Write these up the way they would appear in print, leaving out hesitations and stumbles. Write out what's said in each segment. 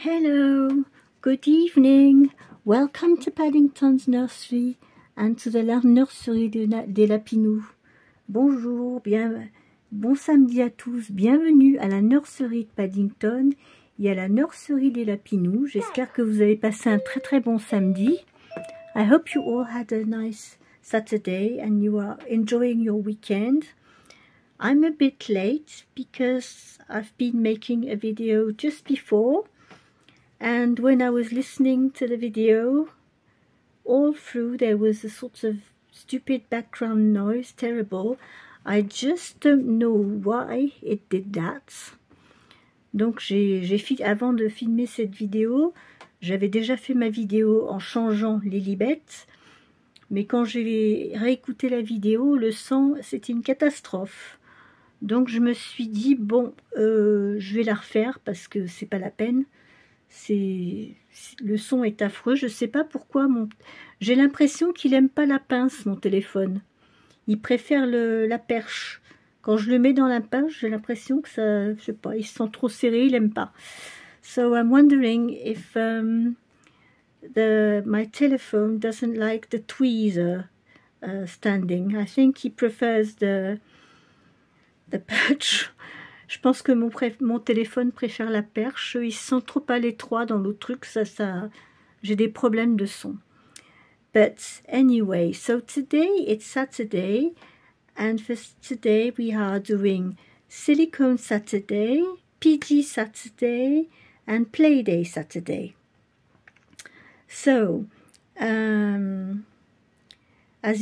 Hello, good evening, welcome to Paddington's Nursery and to the nursery des Lapinous. Bonjour, bon samedi à tous, bienvenue à la nurserie de Paddington et à la nurserie des Lapinous. J'espère que vous avez passé un très bon samedi. I hope you all had a nice Saturday and you are enjoying your weekend. I'm a bit late because I've been making a video just before. And when I was listening to the video, all through there was a sort of stupid background noise, terrible. I just don't know why it did that. Donc avant de filmer cette vidéo, j'avais déjà fait ma vidéo en changeant Lilibet. Mais quand j'ai réécouté la vidéo, le son, c'était une catastrophe. Donc je me suis dit, bon, je vais la refaire parce que c'est pas la peine. Le son est affreux, je sais pas pourquoi. J'ai l'impression qu'il aime pas la pince, mon téléphone. Il préfère la perche. Quand je le mets dans la pince, j'ai l'impression que ça, je sais pas, il se sent trop serré, il aime pas. So I'm wondering if my telephone doesn't like the tweezer standing. I think he prefers the perch. Je pense que mon téléphone préfère la perche. Il se sent trop à l'étroit dans l'autre truc. J'ai des problèmes de son. But anyway, so today it's Saturday. And for today we are doing Silicone Saturday, PG Saturday, and Playday Saturday. So, as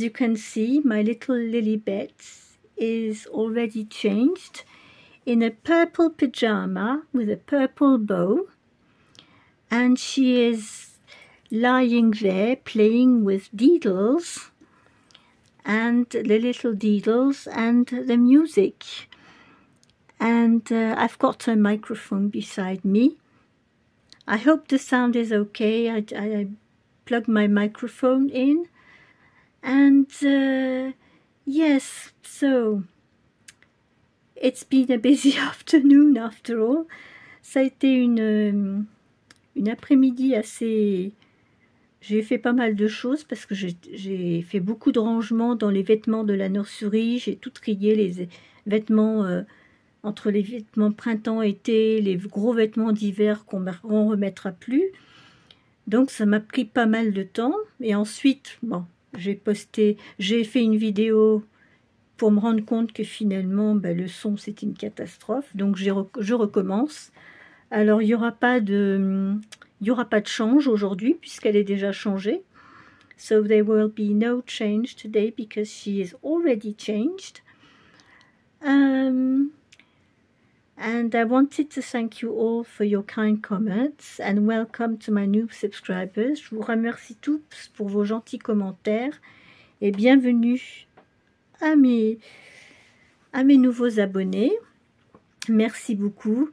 you can see, my little Lilibet is already changed in a purple pyjama with a purple bow, and she is lying there playing with Deedles and the little Deedles and the music. And I've got a microphone beside me. I hope the sound is okay. I plugged my microphone in, and yes, so it's been a busy afternoon after all. Ça a été une après-midi assez... J'ai fait pas mal de choses parce que j'ai fait beaucoup de rangements dans les vêtements de la nurserie. J'ai tout trié, les vêtements entre les vêtements printemps-été, les gros vêtements d'hiver qu'on ne remettra plus. Donc ça m'a pris pas mal de temps. Et ensuite, bon, j'ai fait une vidéo pour me rendre compte que finalement, le son, c'est une catastrophe. Donc, je recommence. Alors, il n'y aura pas de change aujourd'hui, puisqu'elle est déjà changée. So, there will be no change today, because she is already changed. And I wanted to thank you all for your kind comments, and welcome to my new subscribers. Je vous remercie tous pour vos gentils commentaires, et bienvenue à mes nouveaux abonnés. Merci beaucoup.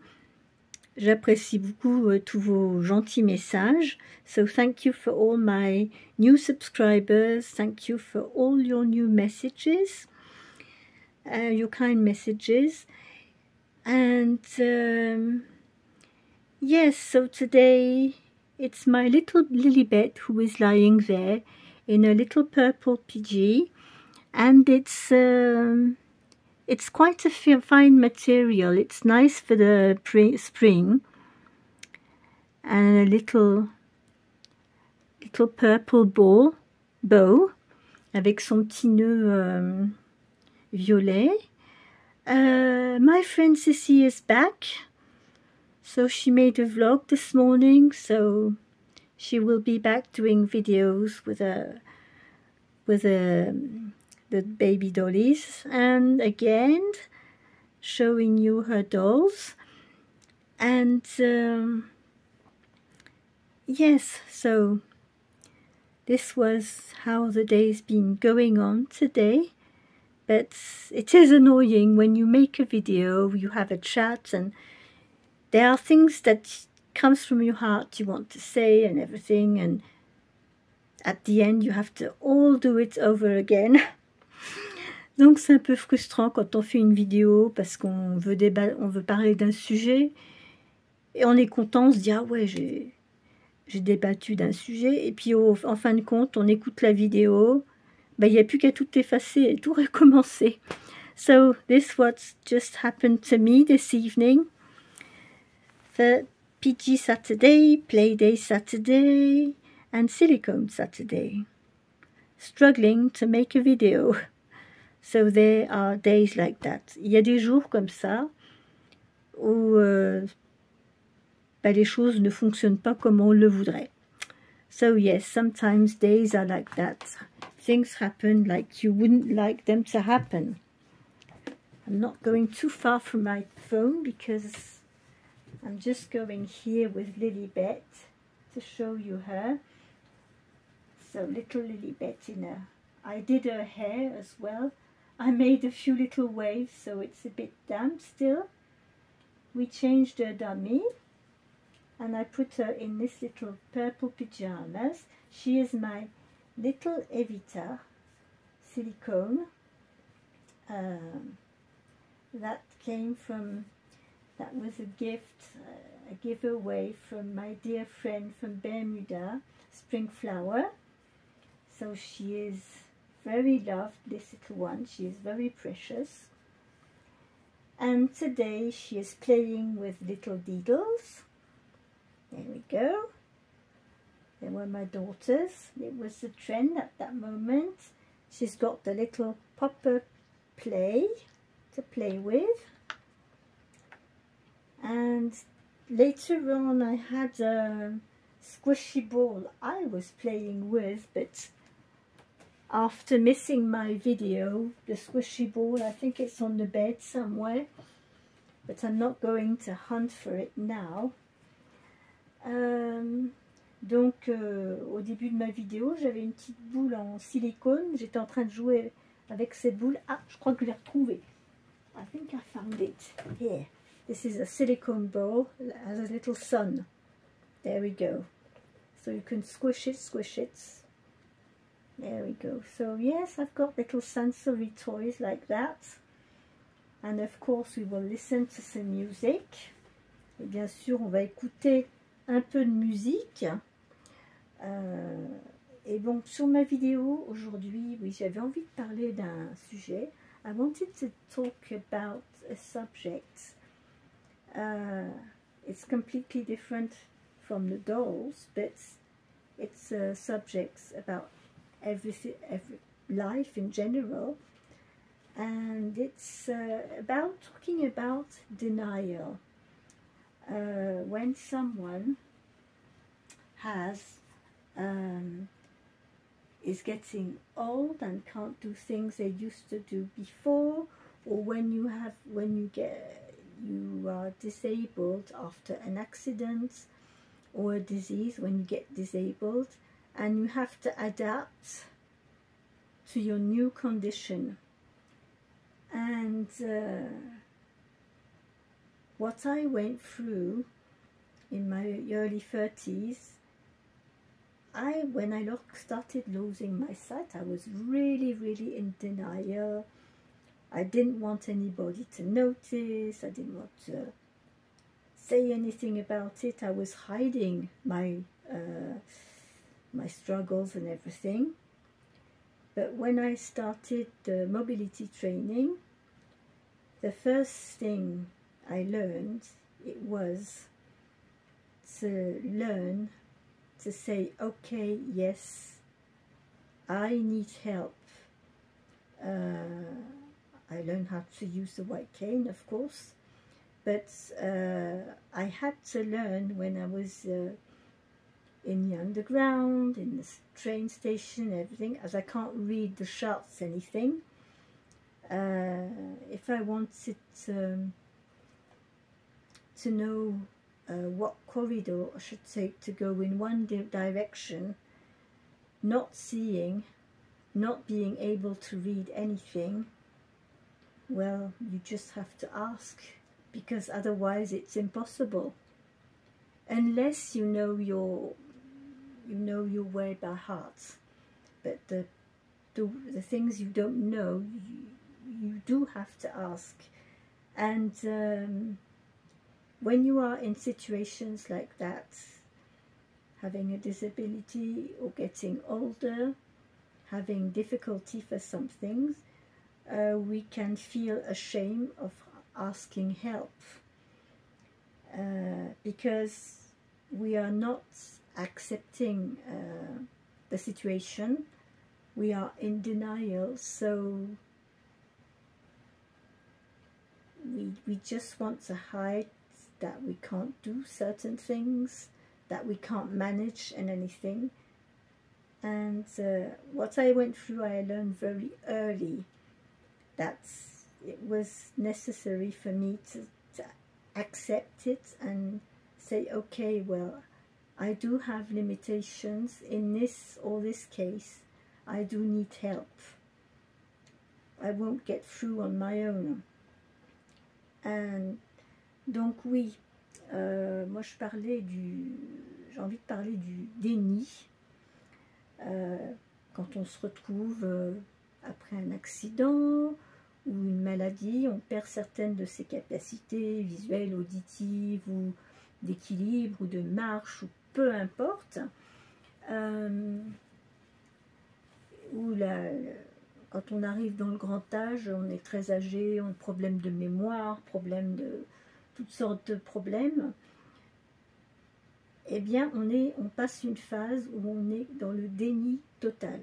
J'apprécie beaucoup tous vos gentils messages. So thank you for all my new subscribers. Thank you for all your new messages, your kind messages. And yes, so today it's my little Lilibet who is lying there in a little purple PG. And it's quite a fine material. It's nice for the spring. And a little purple bow avec son petit nœud violet. My friend Sissy is back. So she made a vlog this morning. So she will be back doing videos with the baby dollies, and again showing you her dolls. And yes, so this was how the day's been going on today. But it is annoying when you make a video, you have a chat, and there are things that comes from your heart you want to say and everything, and at the end you have to all do it over again. Donc c'est un peu frustrant quand on fait une vidéo parce qu'on veut parler d'un sujet Et on est content, on se dit, ah ouais, j'ai débattu d'un sujet, et puis en fin de compte, on écoute la vidéo, ben, il n'y a plus qu'à tout effacer et tout recommencer. So, this what just happened to me this evening. The PG Saturday, Playday Saturday, and Silicone Saturday. Struggling to make a video. So there are days like that. Il y a des jours comme ça où ben, les choses ne fonctionnent pas comme on le voudrait. So yes, sometimes days are like that. Things happen like you wouldn't like them to happen. I'm not going too far from my phone because I'm just going here with Lilibet to show you her. So little Lilibet I did her hair as well. I made a few little waves, so it's a bit damp still. We changed her dummy, and I put her in this little purple pyjamas. She is my little Evita silicone. That came from, that was a gift, a giveaway from my dear friend from Bermuda, Springflower. So she is very loved, this little one. She is very precious. And today she is playing with little Deedles. There we go. They were my daughters. It was the trend at that moment. She's got the little popper play to play with. And later on I had a squishy ball I was playing with, but after missing my video, the squishy ball, I think it's on the bed somewhere, but I'm not going to hunt for it now. Donc au début de ma vidéo, j'avais une petite boule en silicone. J'étais en train de jouer avec cette boule. Ah, je crois que je l'ai retrouvée. I think I found it here. This is a silicone bowl that has a little sun. There we go. So you can squish it, squish it. There we go. So yes, I've got little sensory toys like that. And of course we will listen to some music. Et bien sûr, on va écouter un peu de musique. Et bon, sur ma vidéo aujourd'hui, oui, j'avais envie de parler d'un sujet. I wanted to talk about a subject. It's completely different from the dolls, but it's subjects about every life in general, and it's about talking about denial. When someone is getting old and can't do things they used to do before, or when you are disabled after an accident or a disease, when you get disabled and you have to adapt to your new condition. And what I went through in my early 30s, when I started losing my sight, I was really, really in denial. I didn't want anybody to notice. I didn't want to say anything about it. I was hiding my my struggles and everything. But when I started the mobility training, the first thing I learned, it was to learn to say, okay, yes, I need help. I learned how to use the white cane, of course, but I had to learn when I was in the underground, in the train station, everything, as I can't read the charts, anything. If I wanted to know what corridor I should take to go in one direction, not seeing, not being able to read anything, well, you just have to ask, because otherwise it's impossible. Unless you know your way by heart. But the things you don't know, you do have to ask. And when you are in situations like that, having a disability or getting older, having difficulty for some things, we can feel ashamed of asking help because we are not accepting the situation. We are in denial, so we just want to hide that we can't do certain things, that we can't manage and anything. And what I went through, I learned very early that it was necessary for me to accept it and say, okay, well, I do have limitations in this or this case. I do need help. I won't get through on my own. And donc oui, moi j'ai envie de parler du déni. Quand on se retrouve après un accident ou une maladie, on perd certaines de ses capacités visuelles, auditives ou d'équilibre ou de marche ou peu importe. Quand on arrive dans le grand âge, on est très âgé, on a problème de mémoire, problème de toutes sortes de problèmes. Eh bien, on passe une phase où on est dans le déni total.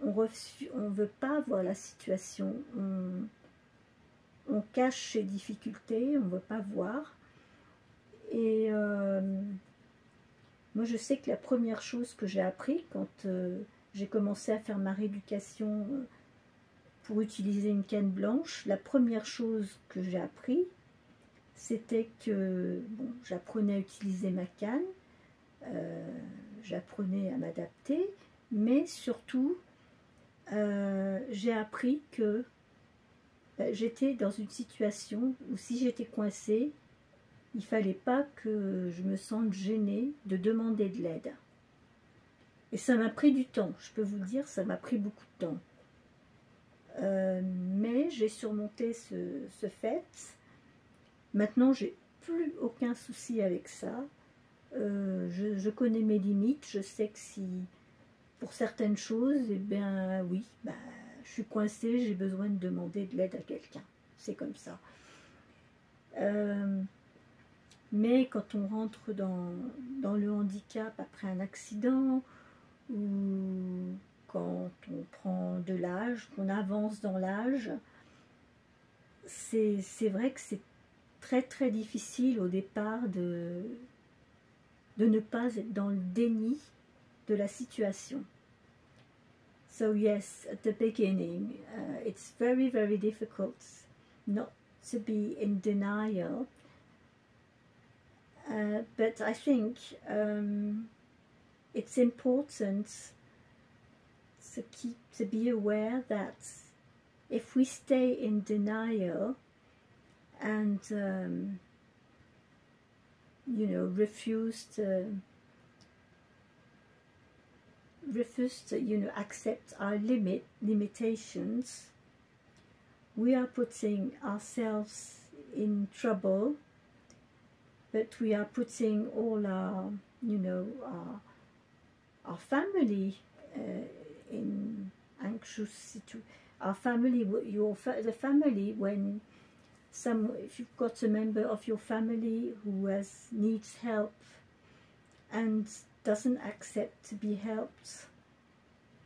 On ne veut pas voir la situation, on cache ses difficultés, on ne veut pas voir. Et moi, je sais que la première chose que j'ai appris quand j'ai commencé à faire ma rééducation pour utiliser une canne blanche, la première chose que j'ai appris, c'était que bon, j'apprenais à utiliser ma canne, j'apprenais à m'adapter, mais surtout, j'ai appris que j'étais dans une situation où si j'étais coincée, il ne fallait pas que je me sente gênée de demander de l'aide. Et ça m'a pris du temps, je peux vous le dire, ça m'a pris beaucoup de temps. Mais j'ai surmonté ce fait. Maintenant, j'ai plus aucun souci avec ça. Je connais mes limites, je sais que si pour certaines choses, eh bien oui, je suis coincée, j'ai besoin de demander de l'aide à quelqu'un. C'est comme ça. Mais quand on rentre dans le handicap après un accident, ou quand on prend de l'âge, qu'on avance dans l'âge, c'est vrai que c'est très très difficile au départ de ne pas être dans le déni de la situation. So yes, at the beginning, it's very very difficult not to be in denial. But I think it's important to be aware that if we stay in denial and you know, refuse to you know, accept our limitations, we are putting ourselves in trouble, but we are putting all our, you know, our family in anxious situation. Our family, the family, when if you've got a member of your family who needs help and doesn't accept to be helped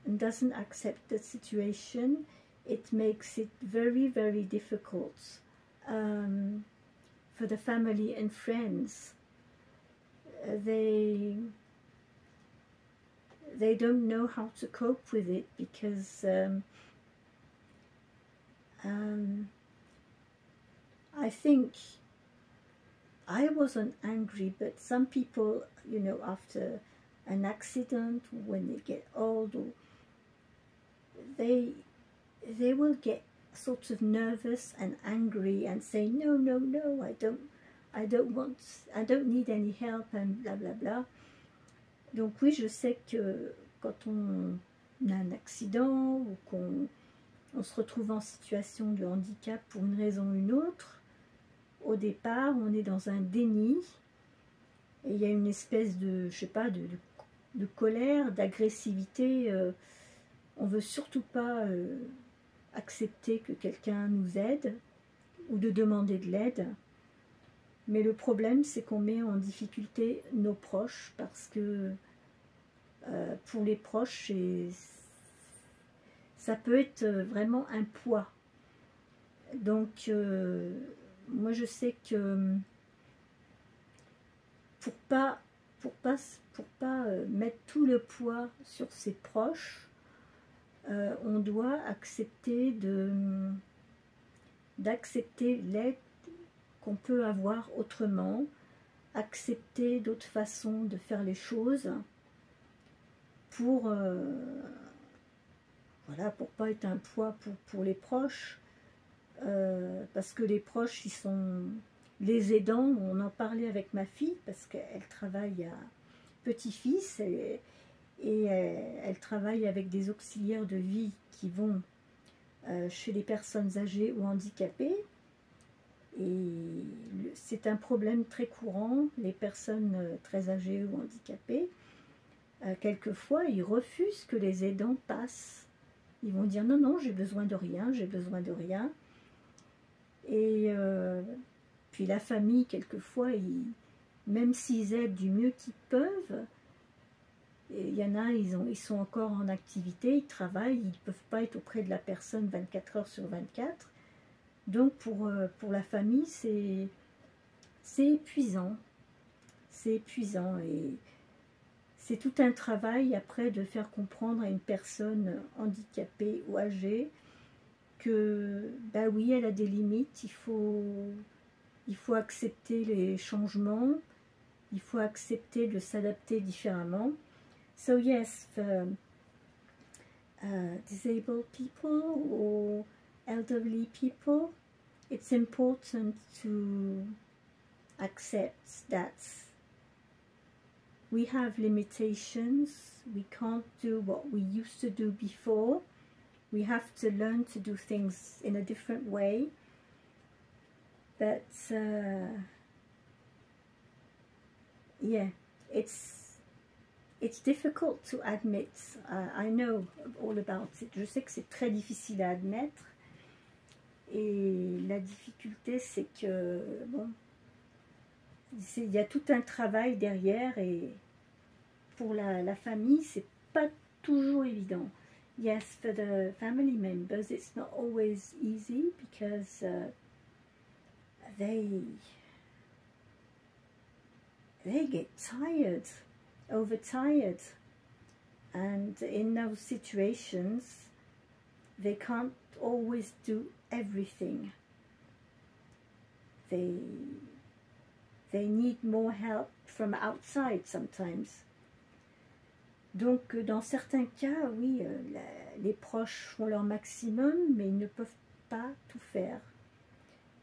and doesn't accept the situation, it makes it very very difficult for the family and friends. They don't know how to cope with it because I think I wasn't angry, but some people, you know, after an accident, when they get old, or they will get sort of nervous and angry and say no, I don't need any help and bla bla bla. Donc oui, je sais que quand on a un accident ou qu'on se retrouve en situation de handicap pour une raison ou une autre, au départ, on est dans un déni, et il y a une espèce de, je sais pas, de colère, d'agressivité. On veut surtout pas accepter que quelqu'un nous aide, ou de demander de l'aide. Mais le problème, c'est qu'on met en difficulté nos proches, parce que pour les proches, ça peut être vraiment un poids. Donc, moi je sais que pour pas mettre tout le poids sur ses proches, on doit accepter d'accepter l'aide qu'on peut avoir autrement, accepter d'autres façons de faire les choses pour voilà, pour pas être un poids pour les proches, parce que les proches, ils sont les aidants. On en parlait avec ma fille parce qu'elle travaille à petit-fils, et elle travaille avec des auxiliaires de vie qui vont chez les personnes âgées ou handicapées. Et c'est un problème très courant, les personnes très âgées ou handicapées. Quelquefois, ils refusent que les aidants passent. Ils vont dire non, non, j'ai besoin de rien, j'ai besoin de rien. Et puis la famille, quelquefois, même s'ils aident du mieux qu'ils peuvent, il y en a, ils sont encore en activité, ils travaillent, ils ne peuvent pas être auprès de la personne 24 heures sur 24. Donc pour la famille, c'est épuisant. C'est épuisant, et c'est tout un travail après de faire comprendre à une personne handicapée ou âgée que, bah oui, elle a des limites, il faut accepter les changements, il faut accepter de s'adapter différemment. So yes, for disabled people or elderly people, it's important to accept that we have limitations, we can't do what we used to do before, we have to learn to do things in a different way, but yeah, it's difficult to admit. I know all about it. Je sais que c'est très difficile à admettre, et la difficulté, c'est que bon, il y a tout un travail derrière, et pour la famille, c'est pas toujours évident. Yes, for the family members, it's not always easy because they get tired, overtired, and in those situations, they can't always do everything. They need more help from outside sometimes. Donc, dans certains cas, oui, les proches font leur maximum, mais ils ne peuvent pas tout faire.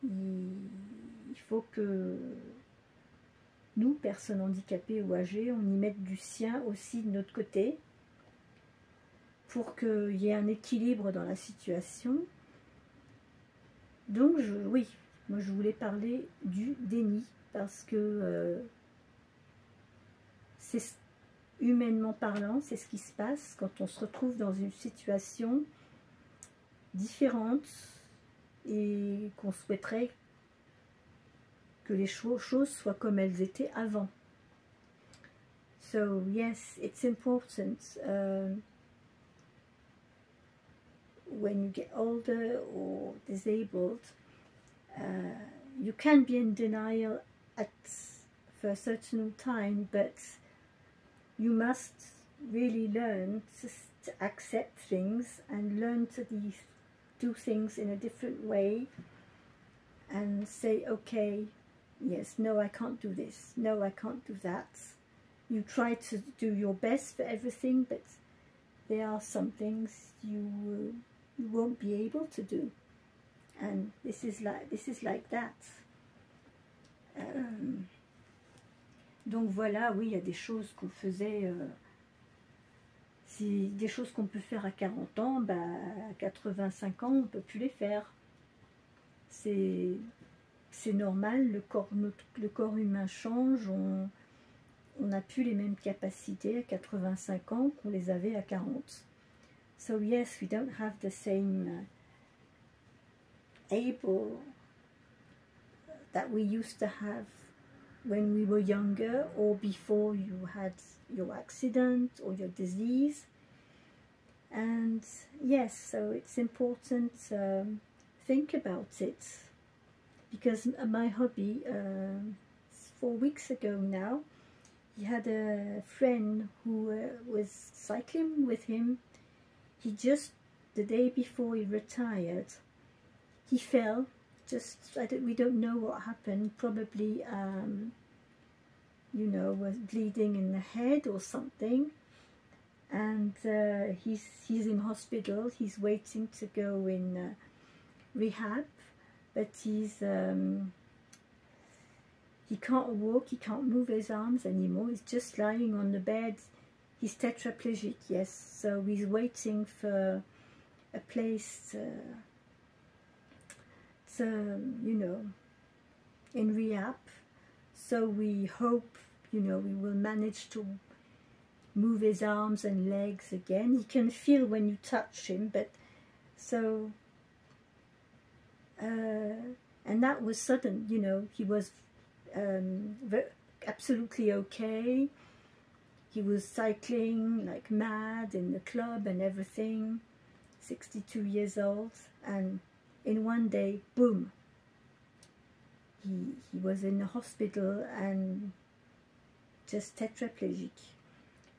Il faut que nous, personnes handicapées ou âgées, on y mette du sien aussi de notre côté, pour qu'il y ait un équilibre dans la situation. Donc, oui, moi je voulais parler du déni, parce que c'est humainement parlant, c'est ce qui se passe quand on se retrouve dans une situation différente et qu'on souhaiterait que les choses soient comme elles étaient avant. So yes, it's important when you get older or disabled, you can be in denial for a certain time, but you must really learn to accept things and learn to do things in a different way, and say, okay, yes, no, I can't do this, no, I can't do that. You try to do your best for everything, but there are some things you won't be able to do, and this is like that. Donc voilà, oui, il y a des choses qu'on faisait, des choses qu'on peut faire à 40 ans, bah, à 85 ans, on ne peut plus les faire. C'est c'est normal, le corps humain change, on n'a plus les mêmes capacités à 85 ans qu'on les avait à 40. So yes, we don't have the same able that we used to have when we were younger or before you had your accident or your disease. And yes, so it's important think about it, because my hubby 4 weeks ago now, he had a friend who was cycling with him. He just, the day before he retired, he fell. Just, we don't know what happened. Probably, you know, was bleeding in the head or something. And he's in hospital. He's waiting to go in rehab, but he's he can't walk, he can't move his arms anymore. He's just lying on the bed. He's tetraplegic, yes. So he's waiting for a place to you know, in rehab. So we hope, you know, we will manage to move his arms and legs again. He can feel when you touch him, but so and that was sudden, you know. He was absolutely okay. He was cycling like mad in the club and everything, 62 years old, and in one day, boom, he was in the hospital and just tetraplégique.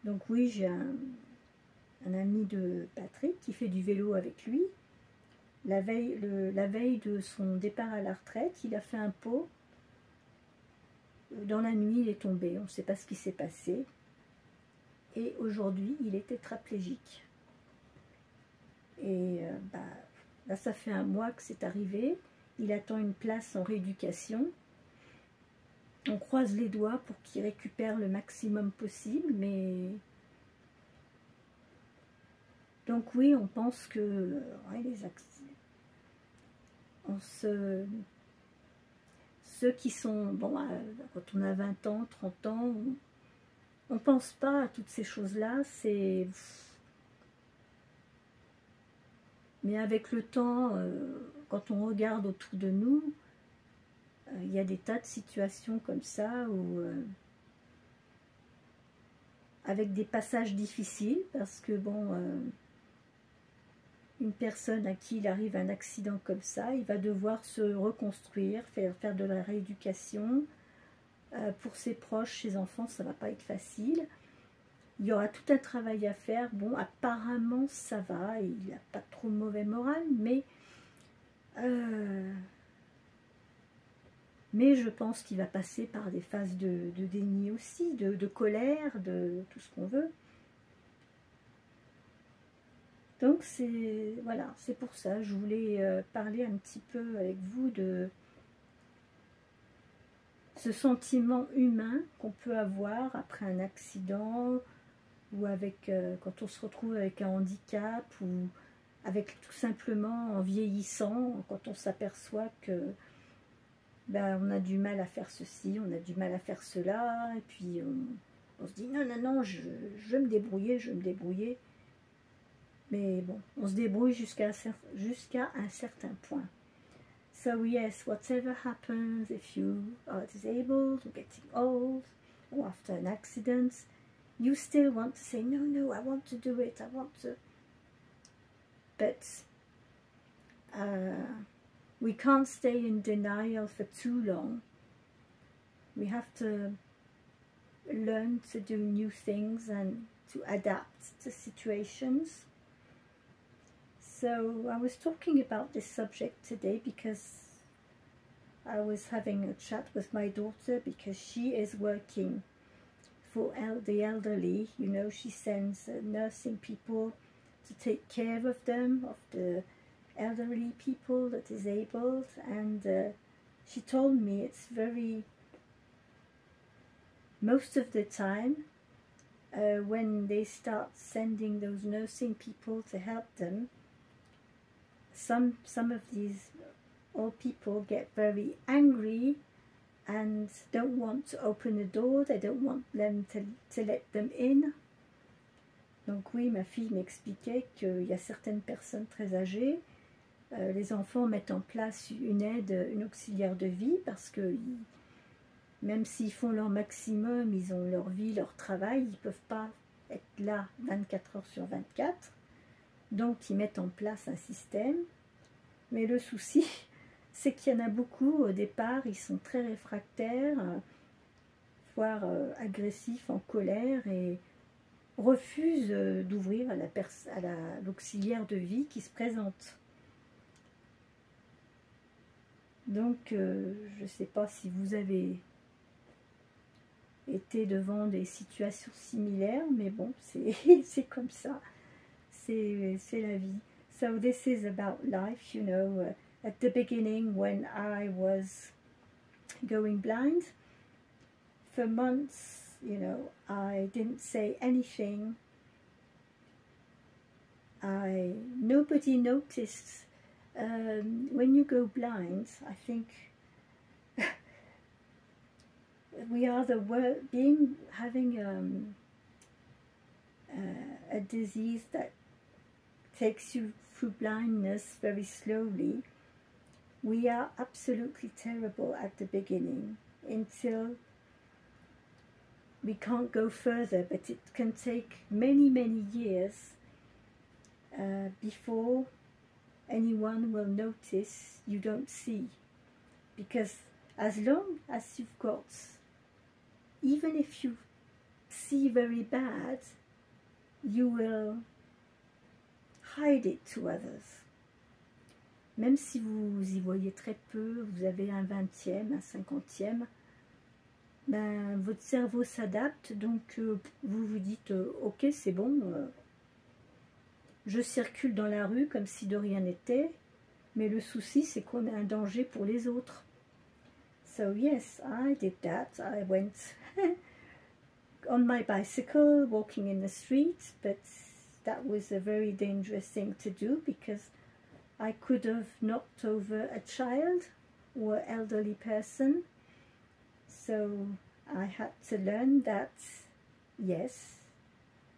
Donc oui, j'ai un ami de Patrick qui fait du vélo avec lui. La veille de son départ à la retraite, il a fait un pot. Dans la nuit, il est tombé. On ne sait pas ce qui s'est passé. Et aujourd'hui, il est tétraplégique. Et bah, là, ça fait 1 mois que c'est arrivé. Il attend une place en rééducation. On croise les doigts pour qu'il récupère le maximum possible, mais... Donc oui, on pense que ouais, les accidents... Ceux qui sont... Bon, quand on a 20 ans, 30 ans, on ne pense pas à toutes ces choses-là. C'est... Mais avec le temps, quand on regarde autour de nous, il y a des tas de situations comme ça où, avec des passages difficiles, parce que bon, une personne à qui il arrive un accident comme ça, il va devoir se reconstruire, faire de la rééducation. Pour ses proches, ses enfants, ça ne va pas être facile. Il y aura tout un travail à faire. Bon, apparemment, ça va, il n'a pas trop mauvais moral, mais je pense qu'il va passer par des phases de déni aussi, de colère, de tout ce qu'on veut. Donc c'est voilà, c'est pour ça, je voulais parler un petit peu avec vous de ce sentiment humain qu'on peut avoir après un accident, ou avec quand on se retrouve avec un handicap, ou avec tout simplement en vieillissant, quand on s'aperçoit que ben, on a du mal à faire ceci, on a du mal à faire cela, et puis on se dit non, non, non, je vais me débrouiller, je vais me débrouiller. Mais bon, on se débrouille jusqu'à un certain point. So yes, whatever happens, if you are disabled or getting old or after an accident, you still want to say, no, no, I want to do it, I want to. But we can't stay in denial for too long. We have to learn to do new things and to adapt to situations. So I was talking about this subject today because I was having a chat with my daughter, because she is working for the elderly. You know, she sends nursing people to take care of them, of the elderly people, the disabled, and she told me it's very, most of the time, when they start sending those nursing people to help them, some of these old people get very angry and don't want to open the door, they don't want them to let them in. Donc oui, ma fille m'expliquait qu'il y a certaines personnes très âgées, les enfants mettent en place une aide, une auxiliaire de vie, parce que même s'ils font leur maximum, ils ont leur vie, leur travail, ils ne peuvent pas être là 24 heures sur 24. Donc ils mettent en place un système. Mais le souci, c'est qu'il y en a beaucoup, au départ, ils sont très réfractaires, voire agressifs, en colère, et refusent d'ouvrir à l'auxiliaire de vie qui se présente. Donc, je ne sais pas si vous avez été devant des situations similaires, mais bon, c'est comme ça, c'est la vie. So this is about life, you know. At the beginning, when I was going blind, for months, you know, I didn't say anything. Nobody noticed. When you go blind, I think we are having a disease that takes you through blindness very slowly. We are absolutely terrible at the beginning until we can't go further, but it can take many, many years before anyone will notice you don't see. Because as long as you've got, even if you see very bad, you will hide it to others. Même si vous y voyez très peu, vous avez un 20e, un 50e, ben, votre cerveau s'adapte, donc vous vous dites ok, c'est bon, je circule dans la rue comme si de rien n'était, mais le souci c'est qu'on a un danger pour les autres. So yes, I did that. I went on my bicycle, walking in the street, but that was a very dangerous thing to do because I could have knocked over a child or elderly person. So I had to learn that, yes,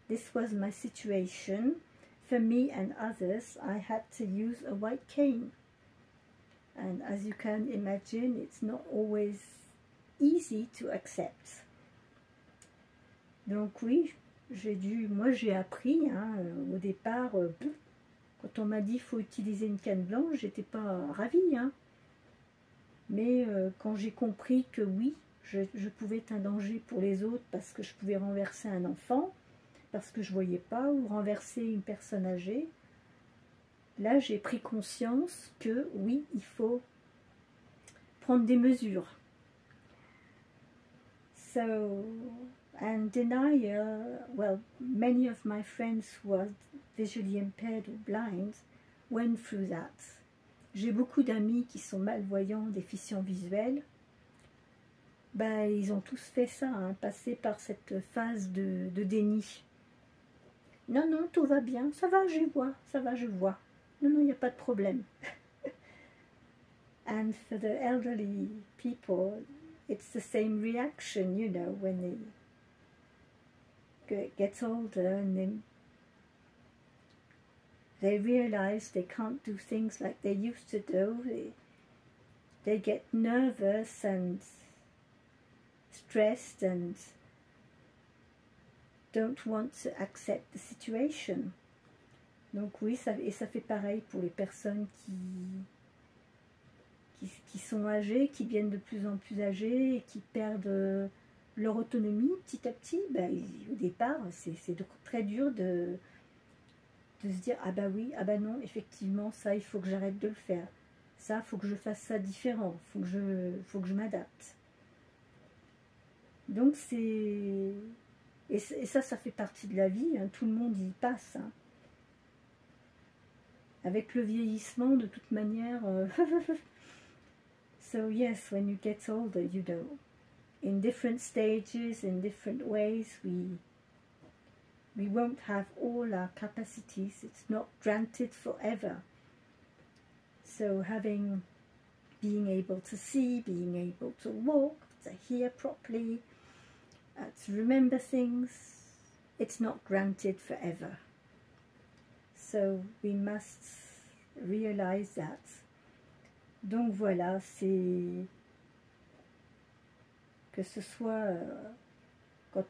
this was my situation. For me and others, I had to use a white cane. And as you can imagine, it's not always easy to accept. Donc oui, moi j'ai appris, hein, au départ, quand on m'a dit qu'il faut utiliser une canne blanche, j'étais pas ravie, hein. Mais quand j'ai compris que oui, je pouvais être un danger pour les autres parce que je pouvais renverser un enfant, parce que je ne voyais pas, ou renverser une personne âgée, là j'ai pris conscience que oui, il faut prendre des mesures. So, and denial, well, many of my friends who are visually impaired or blind went through that. J'ai beaucoup d'amis qui sont malvoyants, déficients visuels. Ben, ils ont tous fait ça, hein, passé par cette phase de déni. Non, non, tout va bien, ça va, je vois, ça va, je vois. Non, non, il n'y a pas de problème. And for the elderly people, it's the same reaction, you know, when they get older and then they realize they can't do things like they used to do. They get nervous and stressed and don't want to accept the situation. Donc oui, ça fait pareil pour les personnes qui sont âgées, qui viennent de plus en plus âgées et qui perdent leur autonomie petit à petit. Ben, au départ, c'est très dur de se dire « Ah bah oui, ah bah non, effectivement, ça, il faut que j'arrête de le faire. Ça, il faut que je fasse ça différent, faut que je m'adapte. » Donc c'est... Et ça fait partie de la vie, hein, tout le monde y passe. Hein. Avec le vieillissement, de toute manière... So yes, when you get older, you know, in different stages, in different ways, we won't have all our capacities. It's not granted forever. So having being able to see, being able to walk, to hear properly, to remember things, it's not granted forever. So we must realize that. Donc voilà, c'est que ce soit quand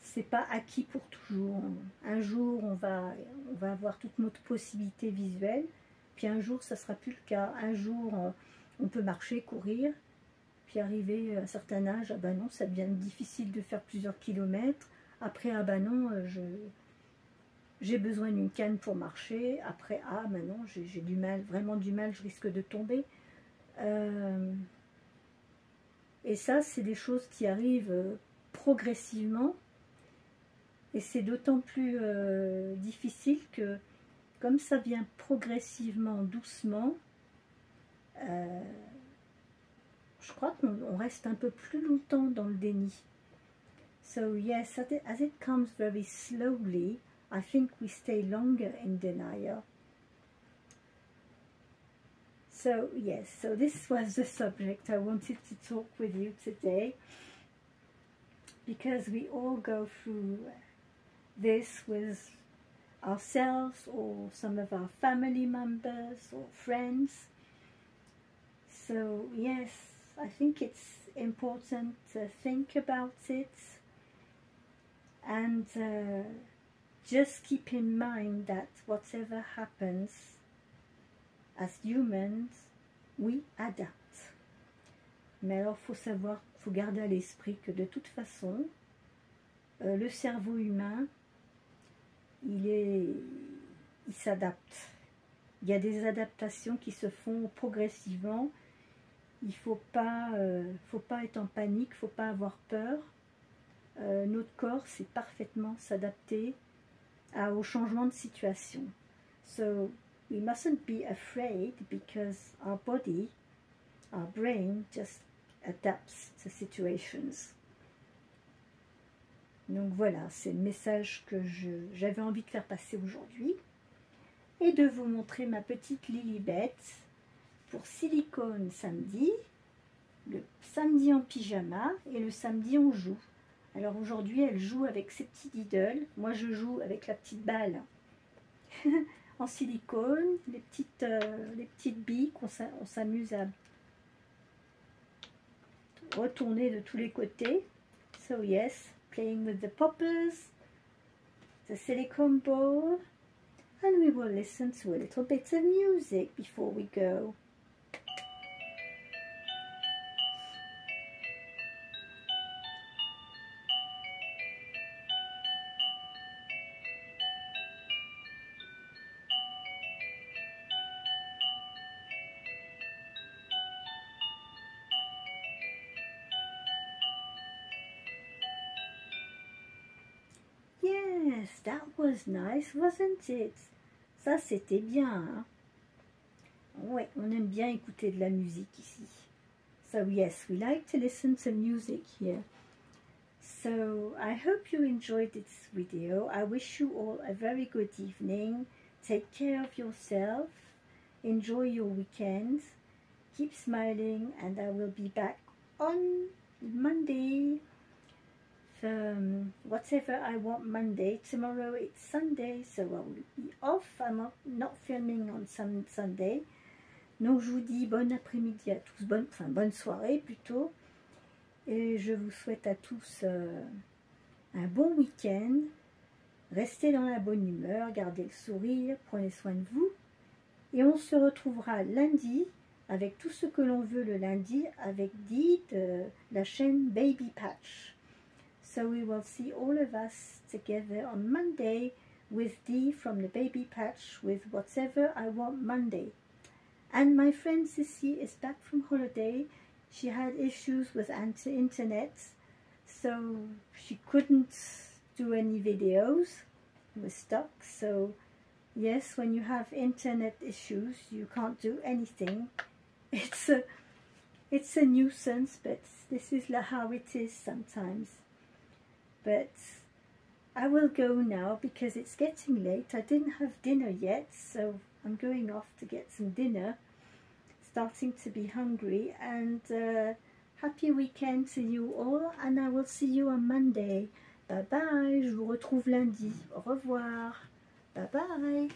c'est pas acquis pour toujours. Un jour on va avoir toute notre possibilité visuelle, puis un jour ça sera plus le cas. Un jour on peut marcher, courir, puis arriver à un certain âge, ah ben non, ça devient difficile de faire plusieurs kilomètres. Après, ah ben non, j'ai besoin d'une canne pour marcher. Après, ah ben non, j'ai du mal, vraiment du mal, je risque de tomber. Et ça, c'est des choses qui arrivent progressivement. Et c'est d'autant plus difficile que, comme ça vient progressivement, doucement, je crois qu'on reste un peu plus longtemps dans le déni. So yes, as it comes very slowly, I think we stay longer in denial. So yes, so this was the subject I wanted to talk with you today, because we all go through this with ourselves or some of our family members or friends. So yes, I think it's important to think about it and just keep in mind that whatever happens, as humans, we adapt. Mais alors, faut savoir, faut garder à l'esprit que de toute façon, le cerveau humain, il s'adapte. Il y a des adaptations qui se font progressivement. Il faut pas être en panique, faut pas avoir peur. Notre corps sait parfaitement s'adapter au changement de situation. So we mustn't be afraid, because our body, our brain just adapts to situations. Donc voilà, c'est le message que j'avais envie de faire passer aujourd'hui, et de vous montrer ma petite Lilibet pour silicone samedi, le samedi en pyjama et le samedi on joue. Alors aujourd'hui elle joue avec ses petits diddles, moi je joue avec la petite balle en silicone, les petites billes qu'on s'amuse à retourner de tous les côtés. So yes, playing with the poppers, the silicone ball, and we will listen to a little bit of music before we go. Yes, that was nice, wasn't it? Ça, c'était bien, hein? Ouais, on aime bien écouter de la musique ici. So yes, we like to listen to music here. So I hope you enjoyed this video. I wish you all a very good evening. Take care of yourself. Enjoy your weekend. Keep smiling, and I will be back on Monday. Whatever I want Monday. Tomorrow it's Sunday, so I will be off. I'm not filming on Sunday. Donc je vous dis bon après-midi à tous, bonne soirée plutôt. Et je vous souhaite à tous un bon week-end. Restez dans la bonne humeur, gardez le sourire, prenez soin de vous. Et on se retrouvera lundi avec tout ce que l'on veut le lundi avec Dee de la chaîne Baby Patch. So we will see all of us together on Monday with Dee from the Baby Patch with Whatever I Want Monday. And my friend Sissy is back from holiday. She had issues with internet, so she couldn't do any videos. It was stuck. So yes, when you have internet issues, you can't do anything. It's a nuisance, but this is how it is sometimes. But I will go now because it's getting late. I didn't have dinner yet, so I'm going off to get some dinner. It's starting to be hungry, and happy weekend to you all, and I will see you on Monday. Bye bye, je vous retrouve lundi. Au revoir. Bye bye.